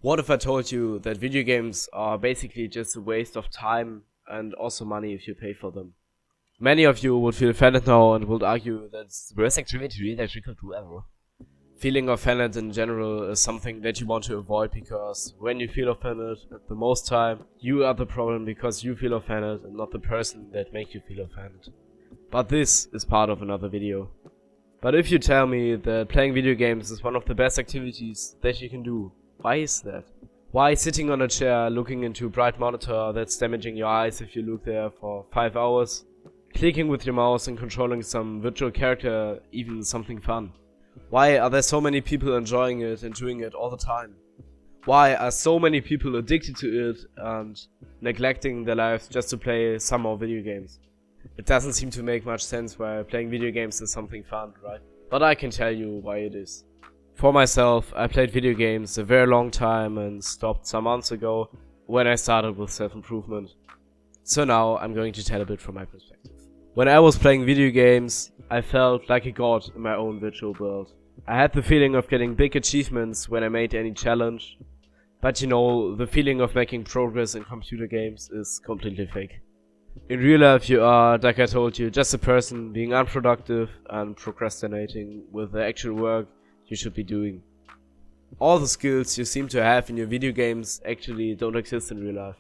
What if I told you that video games are basically just a waste of time and also money if you pay for them? Many of you would feel offended now and would argue that it's the worst activity that you could do ever. Feeling offended in general is something that you want to avoid, because when you feel offended at the most time, you are the problem because you feel offended and not the person that makes you feel offended. But this is part of another video. But if you tell me that playing video games is one of the best activities that you can do, why is that? Why sitting on a chair looking into a bright monitor that's damaging your eyes if you look there for 5 hours? Clicking with your mouse and controlling some virtual character even something fun? Why are there so many people enjoying it and doing it all the time? Why are so many people addicted to it and neglecting their lives just to play some more video games? It doesn't seem to make much sense why playing video games is something fun, right? But I can tell you why it is. For myself, I played video games a very long time and stopped some months ago when I started with self-improvement. So now I'm going to tell a bit from my perspective. When I was playing video games, I felt like a god in my own virtual world. I had the feeling of getting big achievements when I made any challenge, but you know, the feeling of making progress in computer games is completely fake. In real life you are, like I told you, just a person being unproductive and procrastinating with the actual work you should be doing. All the skills you seem to have in your video games actually don't exist in real life.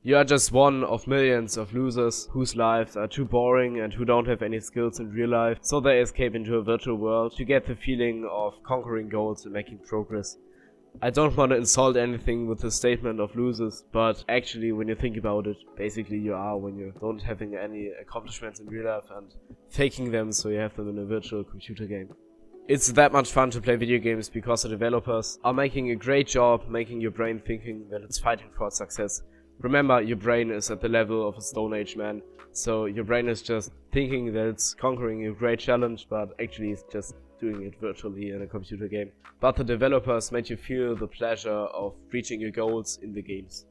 You are just one of millions of losers whose lives are too boring and who don't have any skills in real life, so they escape into a virtual world to get the feeling of conquering goals and making progress. I don't want to insult anything with the statement of losers, but actually when you think about it, basically you are when you don't having any accomplishments in real life and faking them so you have them in a virtual computer game. It's that much fun to play video games because the developers are making a great job making your brain thinking that it's fighting for success. Remember, your brain is at the level of a Stone Age man, so your brain is just thinking that it's conquering a great challenge, but actually it's just doing it virtually in a computer game. But the developers make you feel the pleasure of reaching your goals in the games.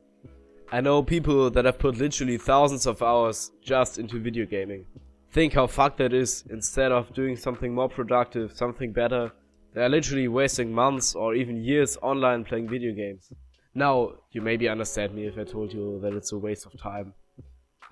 I know people that have put literally thousands of hours just into video gaming. Think how fucked that is. Instead of doing something more productive, something better, they are literally wasting months or even years online playing video games. Now, you maybe understand me if I told you that it's a waste of time.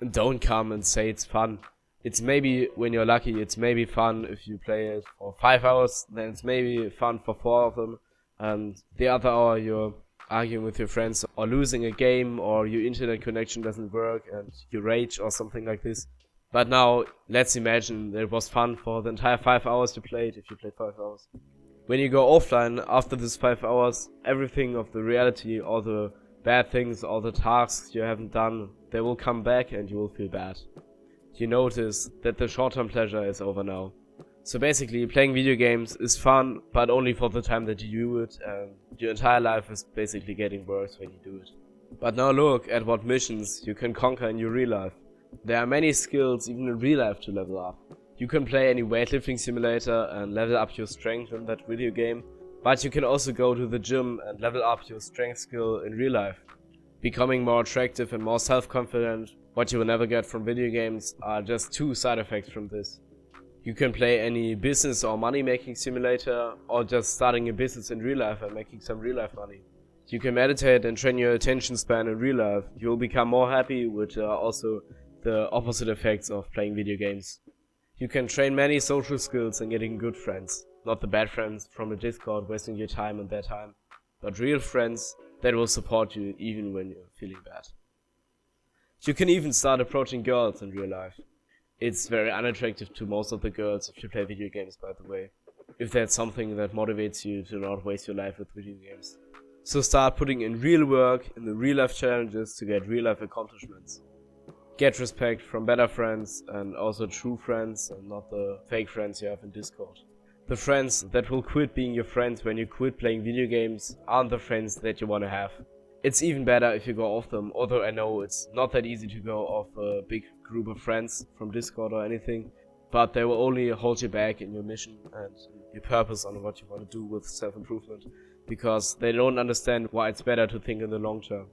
And don't come and say it's fun. It's maybe, when you're lucky, it's maybe fun if you play it for 5 hours, then it's maybe fun for 4 of them, and the other hour you're arguing with your friends or losing a game or your internet connection doesn't work and you rage or something like this. But now, let's imagine that it was fun for the entire 5 hours you played, if you played 5 hours. When you go offline after these 5 hours, everything of the reality, all the bad things, all the tasks you haven't done, they will come back and you will feel bad. You notice that the short-term pleasure is over now. So basically, playing video games is fun, but only for the time that you do it, and your entire life is basically getting worse when you do it. But now look at what missions you can conquer in your real life. There are many skills even in real life to level up. You can play any weightlifting simulator and level up your strength in that video game, but you can also go to the gym and level up your strength skill in real life. Becoming more attractive and more self-confident, what you will never get from video games, are just 2 side effects from this. You can play any business or money making simulator, or just starting a business in real life and making some real life money. You can meditate and train your attention span in real life. You will become more happy, which are also the opposite effects of playing video games. You can train many social skills and getting good friends. Not the bad friends from the Discord wasting your time and their time, but real friends that will support you even when you're feeling bad. You can even start approaching girls in real life. It's very unattractive to most of the girls if you play video games, by the way. If that's something that motivates you to not waste your life with video games. So start putting in real work in the real life challenges to get real life accomplishments. Get respect from better friends and also true friends and not the fake friends you have in Discord. The friends that will quit being your friends when you quit playing video games aren't the friends that you want to have. It's even better if you go off them, although I know it's not that easy to go off a big group of friends from Discord or anything, but they will only hold you back in your mission and your purpose on what you want to do with self-improvement, because they don't understand why it's better to think in the long term.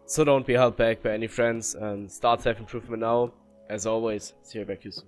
So don't be held back by any friends and start self-improvement now. As always, see you back soon.